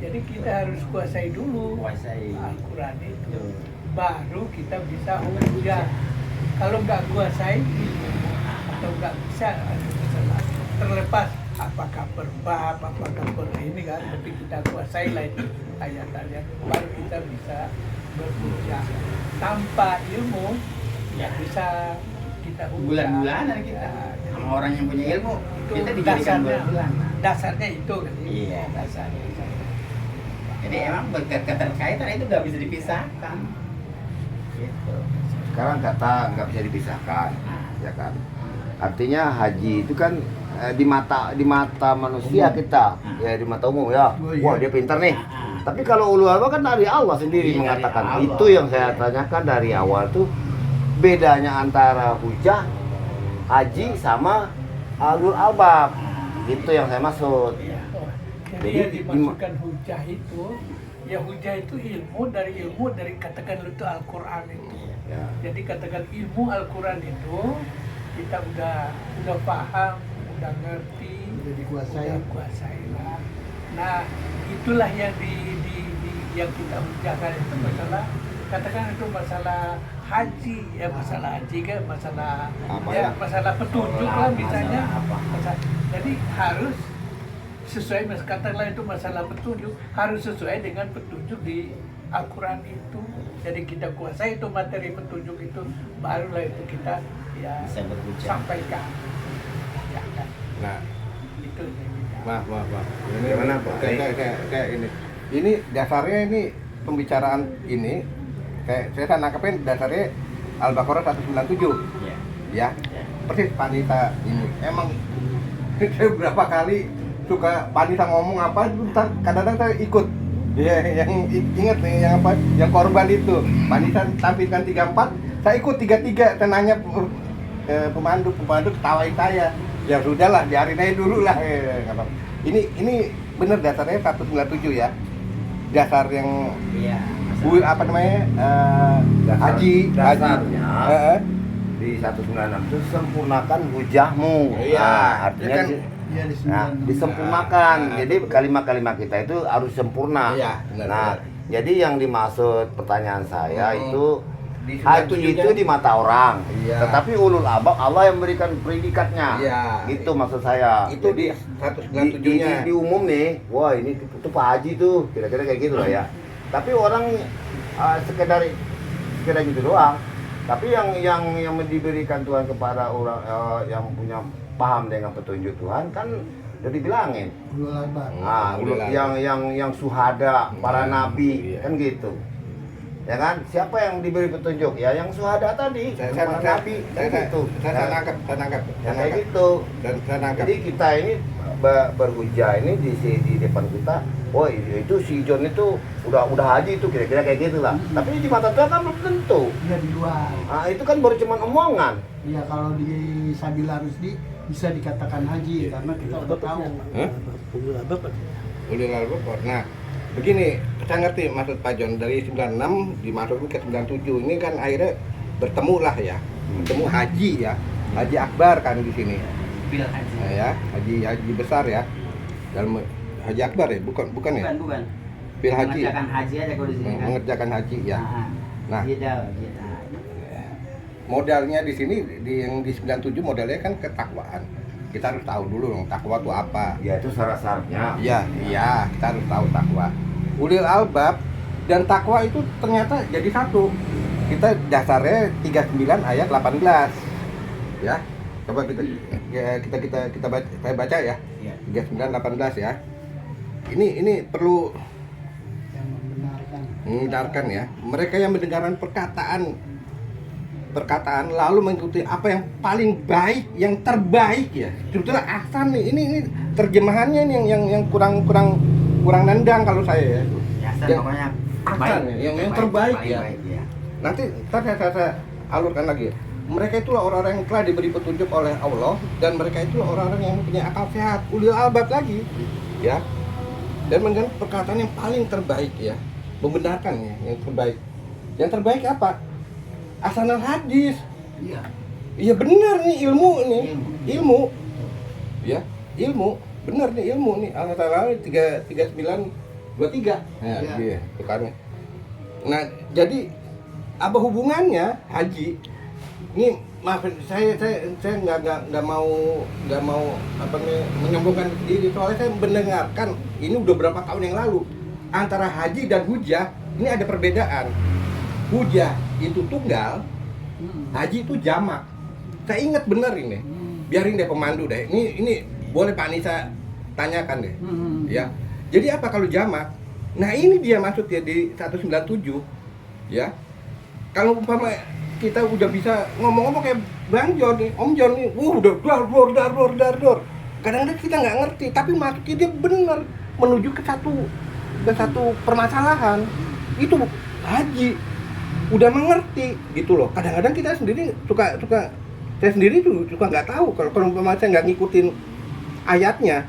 Jadi kita harus kuasai dulu Al-Quran itu, baru kita bisa hujah. Kalau nggak kuasai atau nggak bisa, terlepas apakah per bab, apakah per ini kan, tapi kita kuasai lah itu ayat-ayat, baru kita bisa berhujah. Tanpa ilmu ya bisa kita hujah. Bulan-bulanan kita sama orang yang punya ilmu itu kita dijadikan bulan-bulan. Dasarnya itu kan. Iya, dasarnya. Jadi emang keterkaitan itu nggak bisa dipisahkan. Gitu. Sekarang kata nggak bisa dipisahkan, ya kan? Artinya haji itu kan di mata manusia kita, ya di mata umum ya. Wah dia pintar nih. Tapi kalau ulul albab kan dari Allah sendiri mengatakan. Allah. Itu yang saya tanyakan dari awal tuh, bedanya antara hujah, haji sama ulul albab. Itu yang saya maksud. Jadi yang dimasukkan hujah itu, ya hujah itu ilmu dari katakan itu Al-Quran itu. Ya. Jadi katakan ilmu Al-Quran itu kita udah paham, udah ngerti, udah dikuasai lah. Nah itulah yang yang kita hujahkan itu masalah, katakan itu masalah haji, ya masalah haji kan masalah apa ya ya? masalah petunjuk lah misalnya. Masalah Jadi harus sesuai, katakanlah itu masalah petunjuk, harus sesuai dengan petunjuk di Al-Quran itu. Jadi kita kuasai itu materi petunjuk itu, barulah itu kita ya bisa berhujah. sampaikan. Ya kan? Nah, Itu. maaf. Ini Gimana, Pak? Kayak ini. Ini dasarnya ini pembicaraan ini kayak saya nangkepin dasarnya Al-Baqarah 197. Iya. Ya. Persis Panita ini. Emang saya berapa kali suka Panita ngomong apa, kadang-kadang saya ikut. Ya, yang inget nih yang apa? Yang korban itu. Panita tampilkan 34, saya ikut 33. Saya nanya pemandu ketawain saya. Ya sudahlah, biarin aja dulu lah. Ini bener dasarnya 197 ya. Dasar yang Iya. apa namanya? Dasarnya Haji. di 196 itu sempurnakan hujahmu. Iya. Nah, artinya Kan- Iya disempurnakan. Nah, Jadi kalimat-kalimat kita itu harus sempurna. Iya, benar, Nah, benar. jadi yang dimaksud pertanyaan saya itu Di haji 97-nya. itu di mata orang. Iya. Tetapi ulul albab Allah yang memberikan predikatnya. Iya. Gitu maksud saya. Itu Jadi, di 197-nya. di umum nih, wah ini tuh Pak Haji tuh, kira-kira kayak gitu lah ya. Tapi orang sekedar gitu doang. Tapi yang diberikan Tuhan kepada orang yang punya paham dengan petunjuk Tuhan kan udah dibilangin. ulul albab. Nah, Ulul albab. yang suhada, para nabi, Iya. kan gitu. Ya kan? Siapa yang diberi petunjuk? Ya yang suhada tadi, para nabi, kan gitu. Saya nangkep. Ya, kayak gitu. Dan saya nangkep. Jadi kita ini berhujah ini di depan kita, oh itu si John itu udah haji itu kira-kira kayak gitulah. Tapi di mata Tuhan kan belum tentu. Iya di luar. Nah, itu kan baru cuman omongan. Iya kalau di Sabila Rusdi bisa dikatakan haji karena kita udah tahu. Ulul albab. Nah, begini, saya ngerti maksud Pak John dari 96 dimasukin ke 97. Ini kan akhirnya bertemu lah ya. Bertemu haji ya. Haji Akbar kan di sini. Bil haji. Nah, ya, haji besar ya. Dalam Haji Akbar ya, bukan ya? Bukan. Bil haji. Ya? Mengerjakan haji aja kalau di sini kan. Mengerjakan haji ya. Nah. Gitu. Modalnya di sini yang di 97 modalnya kan ketakwaan. Kita harus tahu dulu dong takwa itu apa. Ya itu syarat-syaratnya. Iya, kita harus tahu takwa. Ulil albab dan takwa itu ternyata jadi satu. Kita dasarnya 39 ayat 18. Ya. Coba kita baca, saya baca ya. Iya. 39 18 ya. Ini perlu Yang membenarkan ya. Mereka yang mendengarkan perkataan lalu mengikuti apa yang paling baik, yang terbaik ya. Sebetulnya ahsan nih. Ini terjemahannya nih yang kurang nendang kalau saya ya. Biasa Yang- pokoknya ahsan ya, yang terbaik paling ya. baik, ya. Nanti saya alurkan lagi. Mereka itulah orang-orang yang telah diberi petunjuk oleh Allah dan mereka itulah orang-orang yang punya akal sehat, ulil albab lagi, ya. Dan mendengar perkataan yang paling terbaik ya, membenarkan ya, yang terbaik. Yang terbaik apa? Asanal hadis. Iya. Iya benar nih ilmu nih, ilmu, ya ilmu, benar nih ilmu nih. Allah Taala 39 23. Nah, Iya. iya, tukarnya. Nah, jadi apa hubungannya haji? Ini maaf, saya nggak mau apa nih menyombongkan diri, soalnya saya mendengarkan ini udah berapa tahun yang lalu antara haji dan hujah ini ada perbedaan. Hujah itu tunggal, haji itu jamak. Saya ingat bener ini. Biarin deh pemandu deh. Ini boleh Pak Nisa tanyakan deh. Ya. Jadi apa kalau jamak? Nah, ini dia maksud ya di 197. Ya. Kalau umpama kita udah bisa ngomong-ngomong kayak Bang Jon nih, Om Jon nih, udah dar. Kadang-kadang kita nggak ngerti, tapi maksudnya dia benar menuju ke satu permasalahan. Itu haji udah mengerti gitu loh. Kadang-kadang kita sendiri suka saya sendiri tuh suka nggak tahu kalau umpama saya nggak ngikutin ayatnya,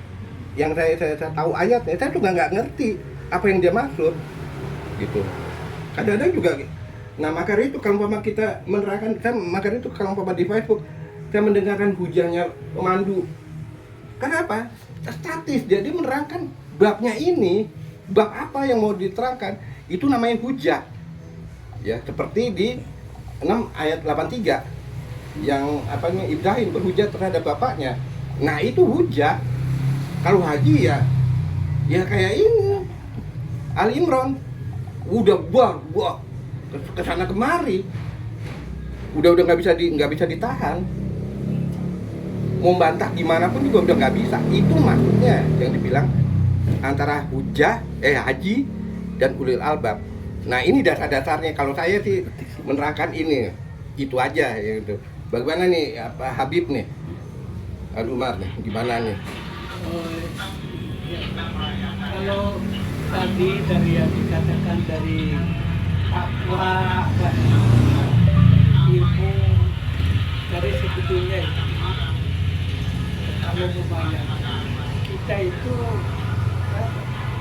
yang saya tahu ayatnya, saya juga nggak ngerti apa yang dia maksud gitu. Kadang-kadang juga. Nah, makanya itu kalau umpama kita menerangkan, makanya itu kalau umpama di Facebook saya mendengarkan hujahnya pemandu. Kenapa? Statis, jadi menerangkan babnya ini, bab apa yang mau diterangkan, itu namanya hujah. Ya, seperti di 6 ayat 83 yang apanya Ibrahim berhujah terhadap bapaknya. Nah, itu hujah. Kalau haji ya kayak ini Ali Imran. Udah buah kesana kemari, udah nggak bisa ditahan, mau bantah gimana pun juga udah nggak bisa. Itu maksudnya yang dibilang antara haji dan ulil albab. Nah, ini dasar-dasarnya. Kalau saya sih menerangkan ini, itu aja ya gitu. Bagaimana nih Habib nih, Al Umar nih, gimana nih? Kalau tadi dari yang dikatakan dari takwa, ilmu, dari sebetulnya itu, kalau membayar kita itu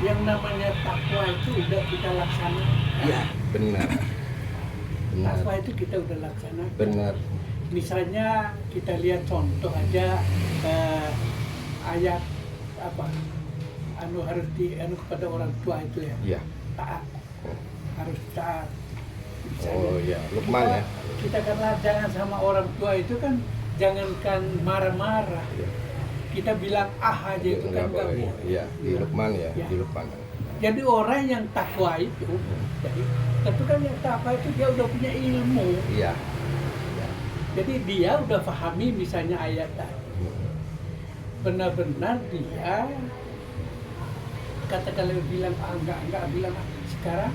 yang namanya takwa itu udah kita laksanakan. Iya, benar. Takwa itu kita udah laksanakan. Benar. Misalnya kita lihat contoh aja ayat apa, harus kepada orang tua itu ya. Iya. Taat. Harus taat. Oh iya, Luqman ya. Kita karena jangan sama orang tua itu kan jangankan marah-marah. Iya. Kita bilang aja itu kan nggak boleh. Iya, di Luqman ya, Ya. di Luqman. Jadi orang yang takwa itu, jadi tentu kan yang takwa itu dia udah punya ilmu. Iya. Jadi dia udah pahami misalnya ayat tadi. Benar-benar dia katakanlah bilang enggak bilang sekarang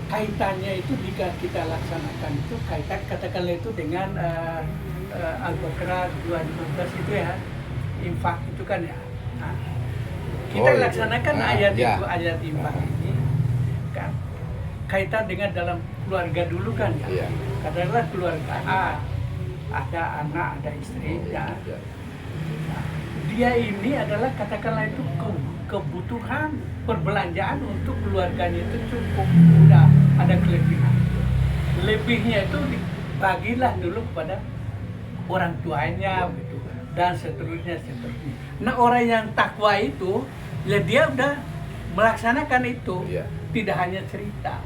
kaitannya itu jika kita laksanakan itu katakanlah itu dengan Al-Baqarah 215 itu ya, infak itu kan ya. Nah, kita Oh, iya. Laksanakan Nah, ayat ya. itu, ayat infak ini kan kaitan dengan dalam keluarga dulu kan ya. Iya. Katakanlah keluarga A, ada anak, ada istri, ya. Iya. Nah, dia ini adalah katakanlah itu kebutuhan perbelanjaan untuk keluarganya itu cukup, udah ada kelebihan. Lebihnya itu dibagilah dulu kepada orang tuanya gitu, dan seterusnya. Nah, orang yang takwa itu ya dia udah melaksanakan itu. Iya. Tidak hanya cerita,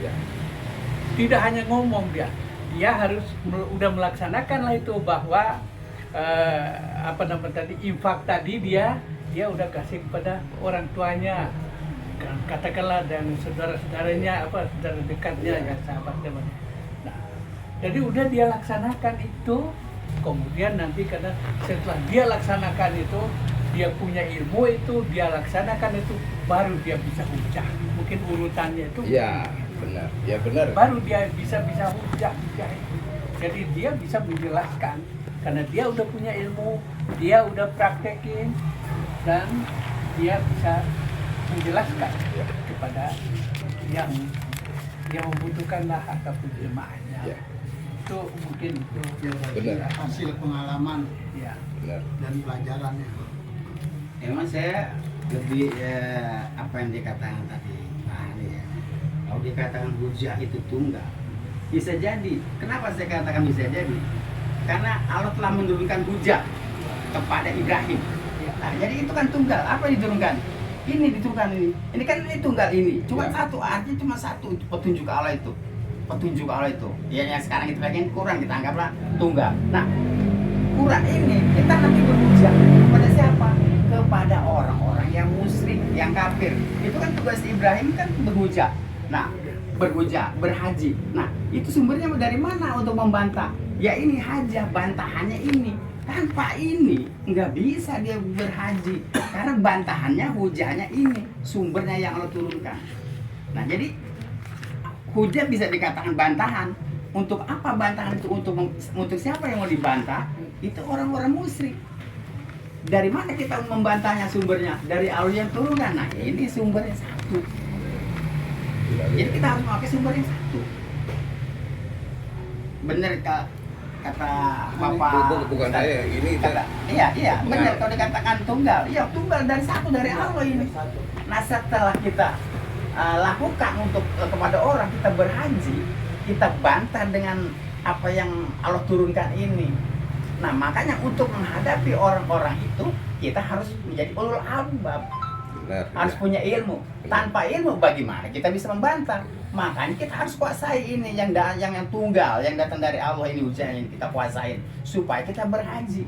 Iya. tidak hanya ngomong, dia harus udah melaksanakan lah itu, bahwa infak tadi dia udah kasih kepada orang tuanya, katakanlah, dan saudara-saudaranya, saudara dekatnya, ya, sahabat teman. Nah, jadi udah dia laksanakan itu. Kemudian nanti karena setelah dia laksanakan itu, dia punya ilmu itu, dia laksanakan itu, baru dia bisa hujah. Mungkin urutannya itu. Iya, benar. Ya benar. Baru dia bisa hujah. Jadi dia bisa menjelaskan karena dia udah punya ilmu, dia udah praktekin, dan dia bisa menjelaskan kepada yang membutuhkan lah ataupun jemaahnya. Ya. Itu mungkin itu Benar. Hasil pengalaman ya. Benar. dan pelajarannya. Emang saya lebih apa yang dikatakan tadi Pak Ali ya. Kalau dikatakan hujah itu tunggal, bisa jadi. Kenapa saya katakan bisa jadi? Karena Allah telah menurunkan hujah kepada Ibrahim. Nah, jadi itu kan tunggal. Apa yang diturunkan? Ini diturunkan ini. Ini kan ini tunggal ini. Cuma Ya. satu, artinya cuma satu petunjuk Allah itu. Petunjuk Allah itu. Ya yang sekarang kita bagian Quran, kita anggaplah tunggal. Nah, Quran ini kita nanti berhujah kepada siapa? Kepada orang-orang yang musyrik, yang kafir. Itu kan tugas Ibrahim kan berhujah. Nah, berhujah, berhaji. Nah, itu sumbernya dari mana untuk membantah? Ya ini hajah, bantahannya ini. Tanpa ini nggak bisa dia berhaji karena bantahannya, hujahnya ini, sumbernya yang Allah turunkan. Nah, jadi hujah bisa dikatakan bantahan. Untuk apa bantahan itu? Untuk siapa yang mau dibantah? Itu orang-orang musyrik. Dari mana kita membantahnya sumbernya? Dari Allah yang turunkan. Nah, ini sumbernya satu. Jadi kita harus pakai sumber yang satu. Bener kata Bapak. Bukan saya, ini Kata, iya, benar kalau dikatakan tunggal. Iya, tunggal dari satu dari Allah ini. Nah, setelah kita lakukan untuk kepada orang, kita berhaji, kita bantah dengan apa yang Allah turunkan ini. Nah, makanya untuk menghadapi orang-orang itu, kita harus menjadi ulul albab. benar. Harus punya ilmu. Tanpa ilmu bagaimana kita bisa membantah? Makanya kita harus kuasai ini yang tunggal, yang datang dari Allah ini, ujian yang kita kuasain supaya kita berhaji.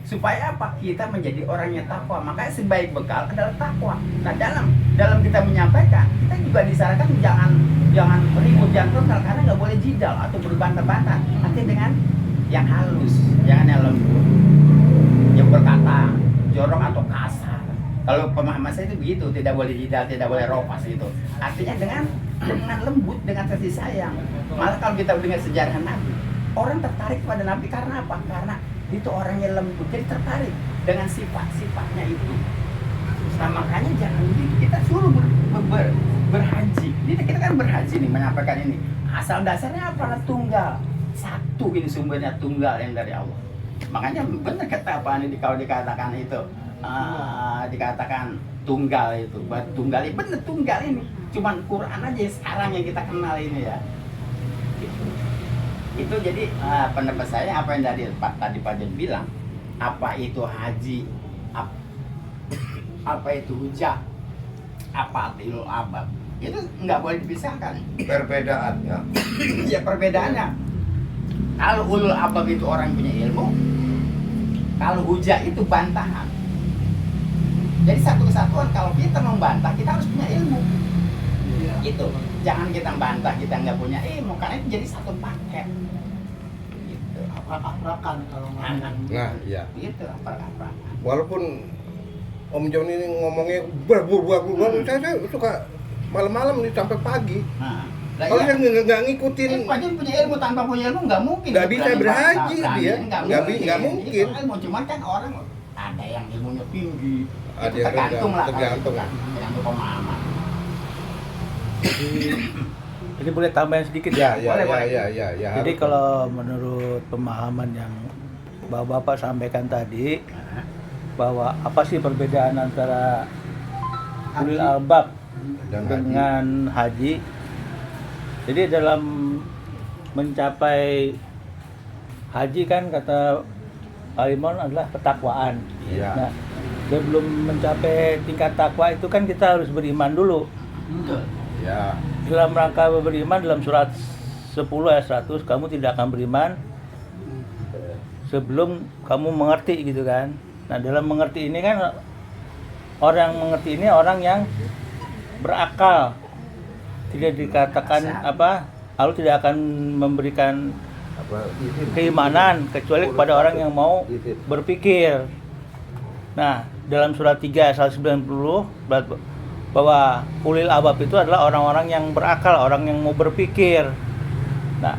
Supaya apa? Kita menjadi orang yang takwa. Makanya sebaik bekal adalah takwa. Nah, dalam kita menyampaikan, kita juga disarankan jangan ribut, jangan frontal, karena nggak boleh jidal atau berbantah-bantah. Nanti dengan yang halus, jangan yang lembut, yang berkata jorok atau kasar. Kalau pemahaman saya itu begitu, tidak boleh jidal, tidak boleh ropas gitu. Artinya dengan lembut, dengan kasih sayang. Malah kalau kita dengar sejarah Nabi, orang tertarik kepada Nabi karena apa? Karena itu orangnya lembut, jadi tertarik dengan sifat-sifatnya itu. Nah, makanya jangan begitu, kita suruh berhaji. Ini kita kan berhaji nih, menyampaikan ini. Asal dasarnya apa? Tunggal. Satu ini sumbernya tunggal yang dari Allah. Makanya benar kata apa ini kalau dikatakan itu, dikatakan tunggal itu, tunggal ini benar tunggal ini. Cuman Quran aja sekarang yang kita kenal ini ya. Itu jadi pendapat saya apa yang tadi Pak Jon bilang, apa itu haji, apa itu hujah, apa tilul abab, itu nggak boleh dipisahkan. Perbedaan ya. Ya perbedaannya, kalau ulul abab itu orang punya ilmu, kalau hujah itu bantahan. Jadi satu kesatuan, kalau kita membantah kita harus punya ilmu. Gitu. Jangan kita bantah kita nggak punya ilmu, karena itu jadi satu paket. Gitu. Aprak-aprakan kalau ngomong. Nah, iya. Gitu, aprak-aprakan. Walaupun Om Jon ini ngomongnya saya suka malam-malam nih sampai pagi. Nah, lah Kalau iya. yang nggak ngikutin, Pak Jon punya ilmu, tanpa punya ilmu nggak mungkin. Nggak bisa Berani berhaji bantah, dia. berani, Nggak mungkin. Itu ilmu, cuman kan orang ada yang ilmunya tinggi. Ada Itu yang tergantung lah. tergantung. Tergantung pemahaman. Jadi boleh tambahin sedikit ya. Jadi harus. kalau menurut pemahaman yang Bapak sampaikan tadi, bahwa apa sih perbedaan antara ulil albab Dan dengan haji? Jadi dalam mencapai haji kan kata Pak Limon adalah ketakwaan. Iya. Nah, sebelum mencapai tingkat takwa itu kan kita harus beriman dulu. Betul. Ya. Dalam rangka beriman, dalam surat 10 ayat 100, kamu tidak akan beriman sebelum kamu mengerti, gitu kan. Nah, dalam mengerti ini kan, orang yang mengerti ini orang yang berakal. Tidak dikatakan apa, Allah tidak akan memberikan keimanan kecuali kepada orang yang mau berpikir. Nah, dalam surat 3 ayat 90 bahwa ulil albab itu adalah orang-orang yang berakal, orang yang mau berpikir. Nah,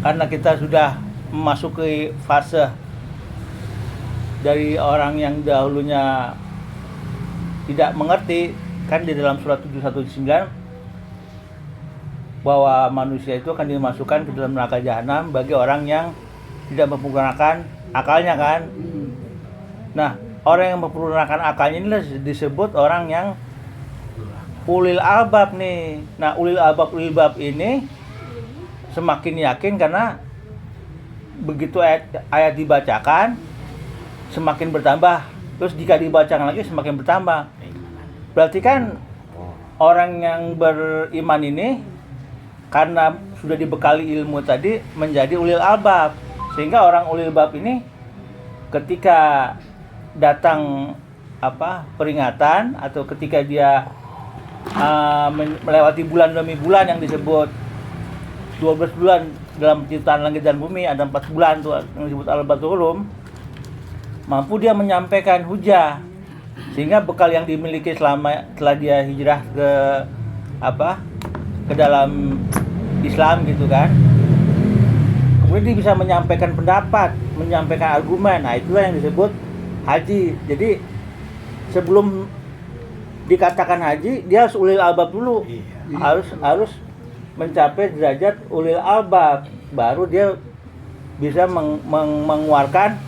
karena kita sudah memasuki fase dari orang yang dahulunya tidak mengerti, kan di dalam surat 719 bahwa manusia itu akan dimasukkan ke dalam neraka jahanam bagi orang yang tidak menggunakan akalnya, kan. Nah, orang yang menggunakan akalnya ini disebut orang yang ulil albab nih. Nah, ulil albab ini semakin yakin karena begitu ayat dibacakan semakin bertambah. Terus jika dibacakan lagi semakin bertambah. Berarti kan orang yang beriman ini karena sudah dibekali ilmu tadi menjadi ulil albab. Sehingga orang ulil albab ini ketika datang peringatan atau ketika dia melewati bulan demi bulan yang disebut 12 bulan dalam ciptaan langit dan bumi, ada 4 bulan tuh yang disebut al-batul, mampu dia menyampaikan hujah, sehingga bekal yang dimiliki setelah dia hijrah ke dalam Islam gitu kan, kemudian dia bisa menyampaikan pendapat, menyampaikan argumen. Nah, itulah yang disebut haji. Jadi sebelum dikatakan haji, dia harus ulil albab dulu. Harus mencapai derajat ulil albab, baru dia bisa mengeluarkan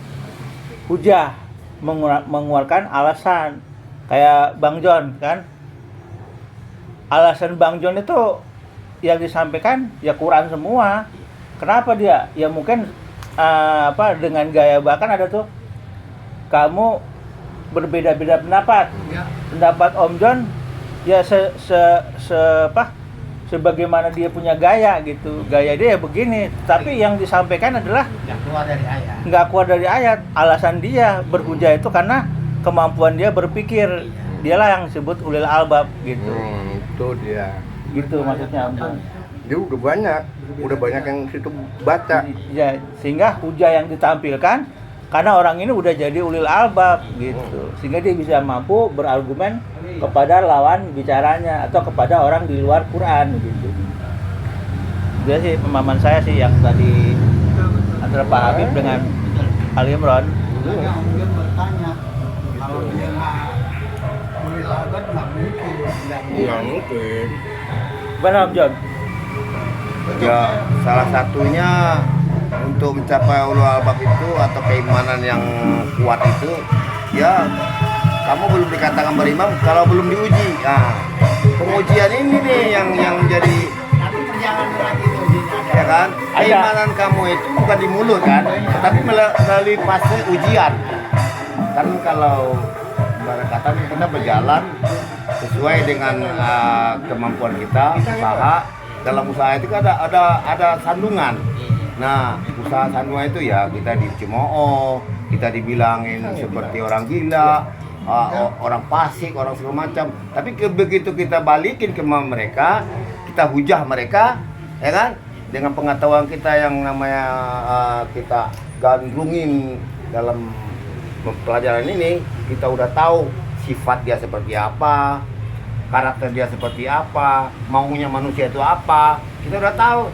hujah, mengeluarkan alasan. Kayak Bang John kan, alasan Bang John itu yang disampaikan ya Quran semua. Kenapa dia? Ya mungkin dengan gaya, bahkan ada tuh kamu berbeda-beda pendapat. Pendapat Om John ya sebagaimana dia punya gaya gitu. Gaya dia ya begini, tapi yang disampaikan adalah nggak keluar dari ayat. Alasan dia berhujah itu karena kemampuan dia berpikir. Dialah yang disebut ulil albab gitu. Itu dia. Gitu maksudnya Om John. Dia udah banyak yang situ baca. Ya, sehingga hujah yang ditampilkan karena orang ini udah jadi ulil albab gitu, sehingga dia bisa mampu berargumen kepada lawan bicaranya atau kepada orang di luar Quran gitu. Dia sih pemahaman saya sih yang tadi antara Pak Habib dengan Ali Imran. Makanya Om John bertanya, kalau dia ulil albab nggak mungkin. Benar Om John? Ya, salah satunya untuk mencapai ulul albab itu atau keimanan yang kuat itu, ya kamu belum dikatakan beriman kalau belum diuji. Nah, pengujian ini nih yang jadi, ya kan? Keimanan kamu itu bukan di mulut kan, tapi melalui fase ujian. Kan kalau ibarat kata kita berjalan sesuai dengan kemampuan kita, usaha. Dalam usaha itu kan ada sandungan. Nah, usaha sandungan itu ya kita dicemooh, kita dibilangin seperti orang gila, orang fasik, orang segala macam. Tapi begitu kita balikin ke mereka, kita hujah mereka, ya kan? Dengan pengetahuan kita yang namanya kita gandrungin dalam pelajaran ini, kita udah tahu sifat dia seperti apa, karakter dia seperti apa, maunya manusia itu apa, kita udah tahu.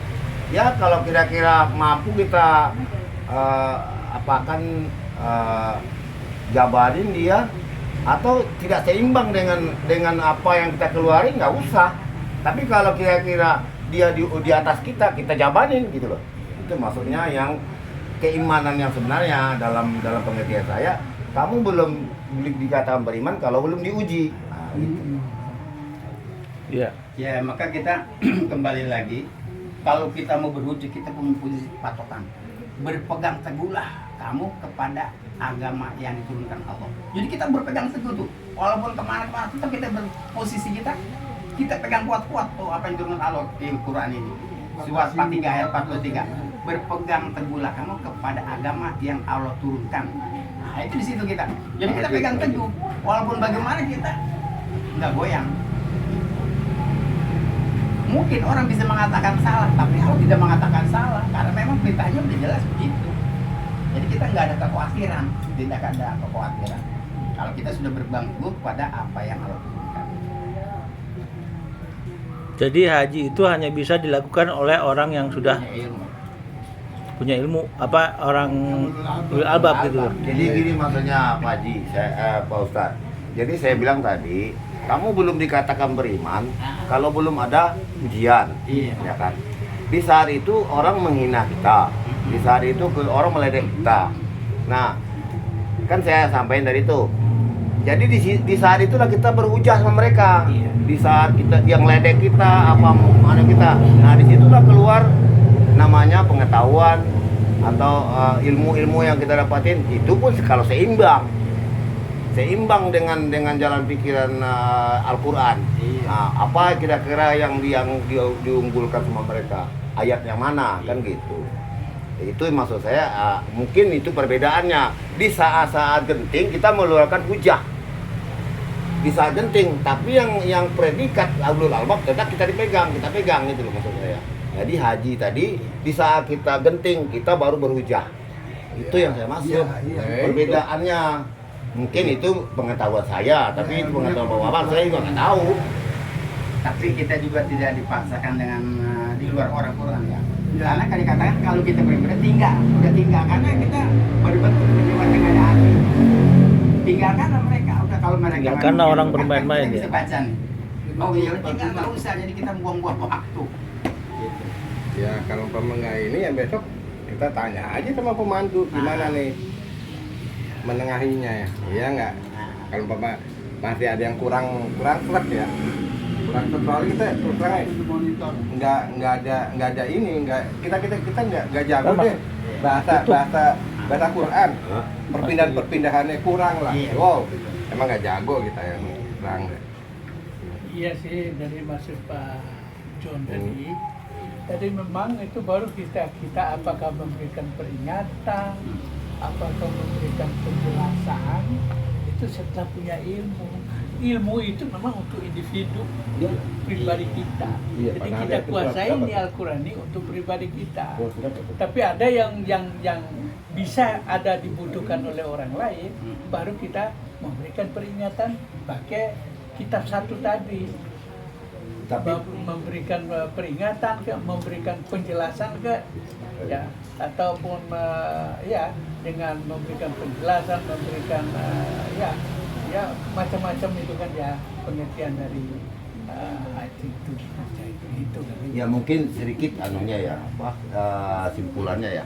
Ya kalau kira-kira mampu kita jabarin dia atau tidak seimbang dengan apa yang kita keluarin, nggak usah. Tapi kalau kira-kira dia di atas kita jabanin gitu loh. Itu maksudnya yang keimanan yang sebenarnya dalam pengertian saya, kamu belum dikatakan beriman kalau belum diuji. Nah, gitu. Iya. Ya, maka kita kembali lagi, kalau kita mau berhujah, kita punya posisi patokan. Berpegang teguhlah kamu kepada agama yang diturunkan Allah. Jadi kita berpegang teguh tuh, walaupun kemana-mana, tetap kita berposisi kita pegang kuat-kuat tuh apa yang diturunkan Allah di Quran ini. Surat 43 ayat 43. Berpegang teguhlah kamu kepada agama yang Allah turunkan. Nah, itu di situ kita. Jadi kita pegang teguh, walaupun bagaimana kita nggak goyang. Mungkin orang bisa mengatakan salah, tapi Allah tidak mengatakan salah karena memang perintahnya udah jelas begitu. Jadi kita nggak ada kekhawatiran, tidak ada kekhawatiran. Kalau kita sudah berpegang teguh pada apa yang Allah turunkan. Jadi haji itu hanya bisa dilakukan oleh orang yang sudah punya ilmu, orang ulil albab gitu. Jadi gini maksudnya Pak Haji, Pak Ustadz. Jadi saya bilang tadi, kamu belum dikatakan beriman kalau belum ada ujian, ya kan? Di saat itu orang menghina kita, di saat itu orang meledek kita. Nah, kan saya sampaikan dari itu. Jadi di saat itulah kita berhujah sama mereka. Di saat kita yang ledek kita, mana kita. Nah, disitulah keluar namanya pengetahuan atau ilmu-ilmu yang kita dapatin. Itu pun kalau seimbang. seimbang dengan jalan pikiran Al-Quran. Iya. Nah, apa kira-kira yang diunggulkan sama mereka? Ayat yang mana kan gitu. Itu maksud saya, mungkin itu perbedaannya. Di saat-saat genting kita mengeluarkan hujah. Di saat genting, tapi yang predikat ulul albab tetap kita pegang gitu loh maksud saya. Jadi haji tadi di saat kita genting kita baru berhujah. Itu yang saya maksud. Iya. Perbedaannya mungkin itu pengetahuan saya, tapi itu pengetahuan Bapak saya juga nggak tahu. Tapi kita juga tidak dipaksakan dengan di luar orang ya. Karena kan dikatakan kalau kita beribadah udah tinggal karena kita betul-betul menyebabkan ada hati. Tinggalkanlah mereka, udah kalau mereka Tinggalkanlah orang kita bermain-main, bisa ya. baca nih. Oh iya, tinggal nggak usah, jadi kita buang-buang waktu. Gitu. Ya kalau umpama nggak ini ya besok kita tanya aja sama pemandu gimana nih menengahinya ya. Iya nggak? Kalau umpama masih ada yang kurang seret ya. Kurang seret soalnya kita terus terang ya, Monitor. nggak ada ini kita nggak jago Sama. deh bahasa Quran. Perpindahannya kurang lah. Iya. Wow, emang nggak jago kita ya. Kurang deh. Iya sih, dari maksud Pak John tadi memang itu baru kita apakah memberikan peringatan, apakah memberikan penjelasan, itu setelah punya ilmu. Ilmu itu memang untuk individu, Iya. pribadi kita. Iya, Jadi padahal kita itu kuasai dapat. ini Al-Quran ini untuk pribadi kita. Tapi ada yang bisa ada dibutuhkan oleh orang lain, baru kita memberikan peringatan pakai kitab satu tadi. Tapi Memberikan peringatan ke, memberikan penjelasan ke, ya, ataupun ya dengan memberikan penjelasan, memberikan ya macam-macam itu kan ya pengertian dari itu kan. ya mungkin sedikit anunya ya, simpulannya ya.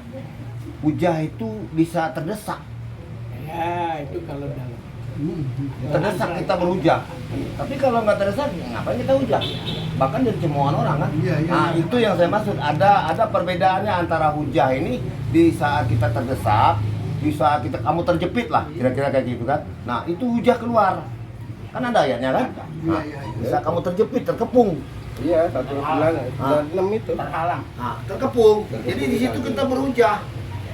Hujah itu bisa terdesak. Ya itu kalau dalam Terdesak kita berhujah. Tapi kalau nggak terdesak, ngapain kita hujah? Bahkan dari cemoohan orang kan. Iya. Nah, itu yang saya maksud. Ada perbedaannya antara hujah ini di saat kita terdesak, di saat kamu terjepit lah, kira-kira kayak gitu kan. Nah, itu hujah keluar. Kan ada ayatnya kan? Nah, bisa kamu terjepit, terkepung. Iya, 196 itu. Terhalang. Nah, terkepung. Jadi di situ kita berhujah.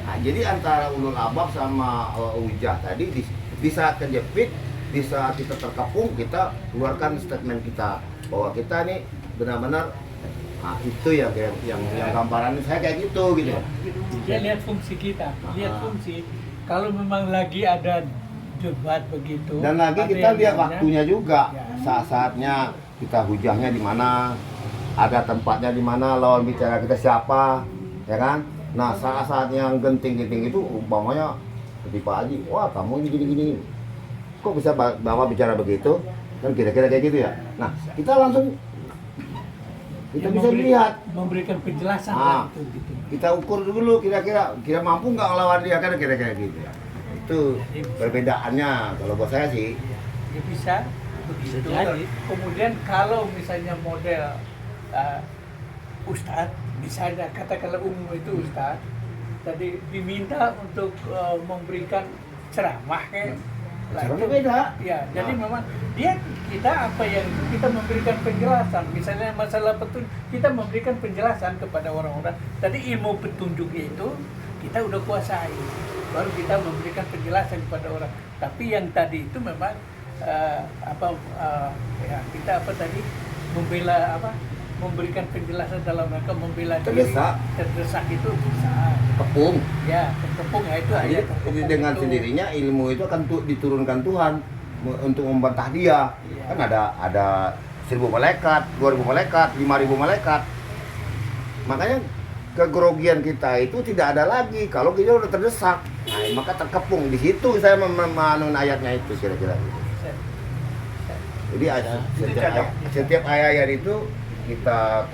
Nah, jadi antara ulul albab sama hujah tadi di saat terjepit, di saat kita terkepung, kita keluarkan statement kita bahwa kita nih benar-benar, nah itu yang gambarannya saya kayak gitu. dia lihat fungsi kita, lihat fungsi. Kalau memang lagi ada debat begitu. Dan lagi ada kita yang lihat namanya- waktunya juga, Ya. saat-saatnya kita hujahnya di mana, ada tempatnya di mana, lawan bicara kita siapa, ya kan? Nah, saat-saat yang genting-genting itu umpamanya seperti Pak Haji, wah kamu ini gini-gini, kok bisa bawa bicara begitu? Kan kira-kira kayak gitu ya. Nah, kita langsung kita yang bisa lihat, memberikan penjelasan Ah. lah itu gitu. kita ukur dulu kira-kira mampu nggak ngelawan dia kan kira-kira gitu ya. Itu perbedaannya kalau buat saya sih. Ya bisa begitu. Jadi. Kemudian kalau misalnya model Ustadz, misalnya katakanlah umum itu Ustadz, tadi diminta untuk memberikan ceramah kayak Caranya beda. Ya, jadi Nah. memang kita apa yang kita memberikan penjelasan. Misalnya masalah petunjuk, kita memberikan penjelasan kepada orang-orang. Tadi ilmu petunjuknya itu kita udah kuasai, baru kita memberikan penjelasan kepada orang. Tapi yang tadi itu memang ya kita apa tadi memberikan penjelasan dalam rangka membela diri. Terdesak itu bisa. Kepung. Ya, terkepung ya itu Jadi aja. terkepung dengan itu. sendirinya ilmu itu akan diturunkan Tuhan untuk membantah dia. Iya. Kan ada 1000 malaikat, 2000 malaikat, 5000 malaikat. Makanya kegrogian kita itu tidak ada lagi kalau kita udah terdesak. Nah, maka terkepung di situ saya memanun ayatnya itu kira-kira. Bisa. Jadi setiap ayat itu kita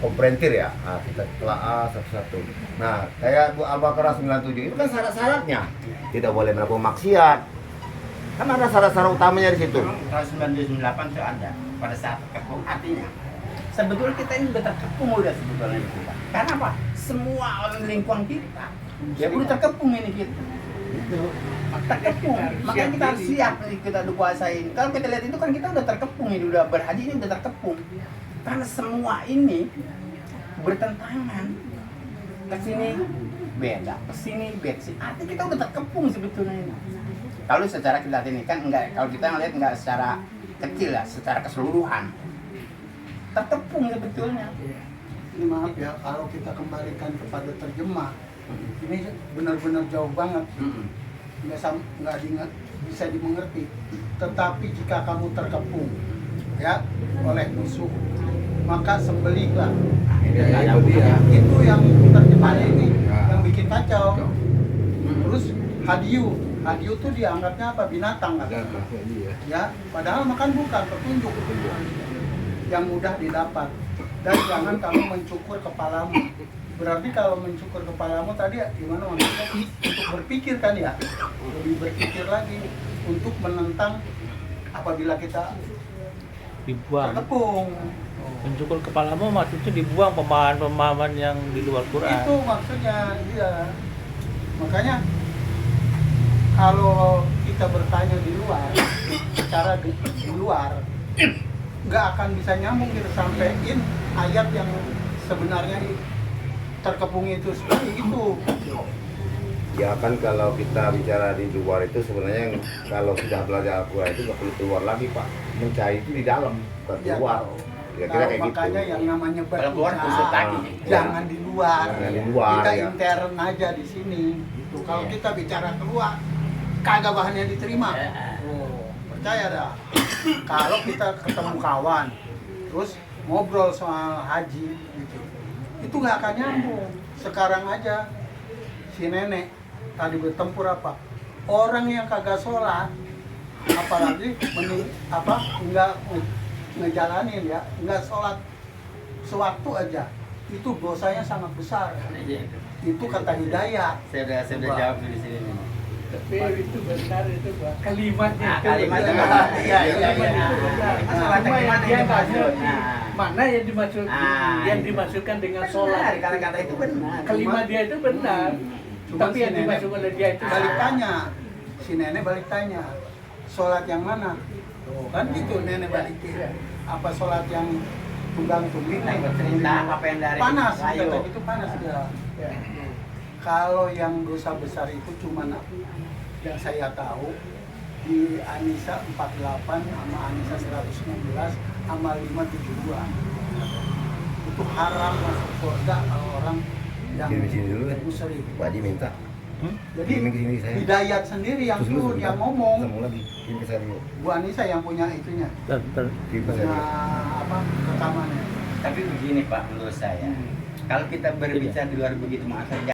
komprentir ya, nah, kita telah satu-satu. Nah, kayak Al-Baqarah 97 itu kan syarat-syaratnya, tidak boleh melakukan maksiat. Kan ada syarat-syarat utamanya di situ. Tahun 1998 itu ada pada saat terkepung artinya. Sebetulnya kita ini udah terkepung udah sebetulnya kita. Karena apa? Semua orang di lingkungan kita ya udah terkepung ini kita. Itu. terkepung. Makanya kita harus siap nih, kita udah kuasain. Kalau kita lihat itu kan kita udah terkepung ini, udah berhaji ini udah terkepung. Karena semua ini bertentangan. Kesini beda, kesini beda. Artinya kita udah terkepung sebetulnya ini. Kalau secara kita lihat ini kan enggak, kalau kita ngeliat enggak secara kecil ya, secara keseluruhan. Terkepung sebetulnya. Ini maaf ya, kalau kita kembalikan kepada terjemah, ini benar-benar jauh banget, nggak bisa dimengerti. Tetapi jika kamu terkepung, ya, oleh musuh, maka sembelihlah. Itu yang terjemahnya ini, yang bikin kacau. Terus hadiu tuh dianggapnya apa? Binatang kan? Ya, padahal makan bukan petunjuk yang mudah didapat. Dan jangan kamu mencukur kepalamu. Berarti kalau mencukur kepalamu tadi gimana maksudnya? Untuk berpikir kan ya, lebih berpikir lagi untuk menentang apabila kita Dibuang. terkepung. Mencukur kepalamu maksudnya dibuang pemahaman-pemahaman yang di luar Quran. Itu maksudnya, iya. Makanya kalau kita bertanya di luar, bicara di luar, nggak akan bisa nyambung kita sampein ayat yang sebenarnya terkepung itu seperti itu. Ya kan kalau kita bicara di luar itu sebenarnya kalau sudah belajar Al-Quran itu nggak perlu keluar lagi Pak, mencari itu di dalam bukan Ya, keluar. Kira-kira kayak gitu. makanya yang namanya Kalau keluar kusut lagi. jangan di luar. Jangan di luar, Kita ya. intern aja di sini. Gitu. Kalau Iya. kita bicara keluar, kagak bahannya diterima. Oh, percaya dah. Kalau kita ketemu kawan, terus ngobrol soal haji, gitu, itu nggak akan nyambung. Sekarang aja si nenek tadi bertempur apa? Orang yang kagak sholat, apalagi nggak ngejalanin ya, nggak sholat sewaktu aja, itu dosanya sangat besar. Itu kata Hidayat. Saya udah jawab di sini nih. Tapi itu benar itu Pak. Kalimatnya itu Kalimatnya benar. iya, iya, Kalimat iya. itu benar. Masalah Cuma yang kalimat dia yang maksud, dimaksud. Nah. mana yang dimaksud, yang dimasukkan dengan sholat. Kata-kata itu benar. Kalimat dia itu benar. Cuma Tapi si yang nenek dimasuk oleh dia itu balik salah. tanya, si nenek balik tanya, sholat yang mana? Tuh, kan gitu nenek balikin. Apa sholat yang tunggang tumbing? Nah, bercerita apa yang dari panas, Melayu. kata itu panas dia. Ya. Kalau yang dosa besar itu cuma yang saya tahu di An-Nisa 48 sama An-Nisa 116 sama 572 itu haram masuk surga kalau orang yang Kirim sini dulu kan. musyrik. Pak Haji minta. Jadi Kirim ke sini saya. Hidayat sendiri yang Terus dulu turun, sebentar. yang ngomong. Ketemu lagi. Kirim ke saya dulu. Bu Anissa yang punya itunya, Kirim ke saya punya dulu. rekamannya. Tapi begini Pak, menurut saya, kalau kita berbicara di luar begitu, maaf saja.